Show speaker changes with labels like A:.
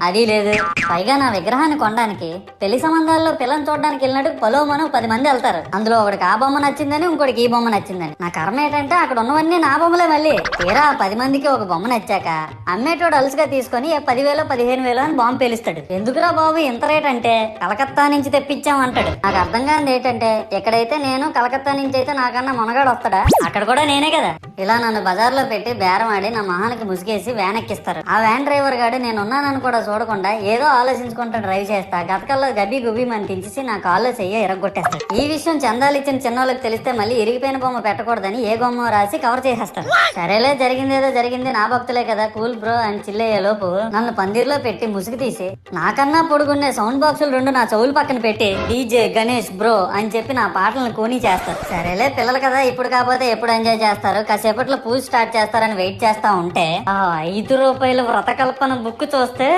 A: అది లేదు. పైగా నా విగ్రహాన్ని కొనడానికి పెళ్లి సంబంధాల్లో పిల్లని చూడడానికి వెళ్ళినట్టు పొలోమను 10 మంది వెళ్తారు. అందులో ఒకడికి ఆ బొమ్మ నచ్చిందని, ఇంకోటికి ఈ బొమ్మ నచ్చిందని. నా కర్మ ఏంటంటే అక్కడ ఉన్నవన్నీ నా బొమ్మలే. మళ్ళీ తీరా 10 మందికి ఒక బొమ్మ నచ్చాక అమ్మేటోడు అలుసుగా తీసుకొని 10,000 15,000 అని బాంబు పేలుస్తాడు. ఎందుకురా బాబు ఇంత రేట్ అంటే కలకత్తా నుంచి తెప్పించాం అంటాడు. నాకు అర్థం కానిది ఏంటంటే ఎక్కడైతే నేను కలకత్తా నుంచి అయితే నాకన్నా మునగాడు వస్తాడా, అక్కడ కూడా నేనే కదా. ఇలా నన్ను బజార్లో పెట్టి బేరం ఆడి నా మొహానికి ముసుగేసి వ్యాన్ ఎక్కిస్తారు. ఆ వ్యాన్ డ్రైవర్ గాడు నేనున్నానని కూడా చూడకుండా ఏదో ఆలోచించుకుంటూ డ్రైవ్ చేస్తా గతకల్లో గబ్బి గుబ్బి మని తించేసి నా కాల్లో చెయ్యి ఎరగొట్టేస్తాడు. ఈ విషయం చందాలు ఇచ్చిన చిన్నోళ్ళకి తెలిస్తే మళ్ళీ ఇరిగిపోయిన బొమ్మ పెట్టకూడదని ఏ బొమ్మ రాసి కవర్ చేసేస్తాడు. సరేలే జరిగిందేదో జరిగింది, నా భక్తులే కదా, కూల్ బ్రో అని చిల్లయ్యే లోపు నన్ను పందిర్లో పెట్టి ముసుగు తీసి నాకన్నా పొడుగుండే సౌండ్ బాక్సులు 2 నా చెవులు పక్కన పెట్టి డీజే గణేష్ బ్రో అని చెప్పి నా పాటలను కూని చేస్తారు. సరేలే పిల్లలు కదా, ఇప్పుడు కాకపోతే ఎప్పుడు ఎంజాయ్ చేస్తారు, కాసేపట్లో పూజ స్టార్ట్ చేస్తారని వెయిట్ చేస్తా ఉంటే ఆ 5 రూపాయల వ్రతకల్పన బుక్ చూస్తే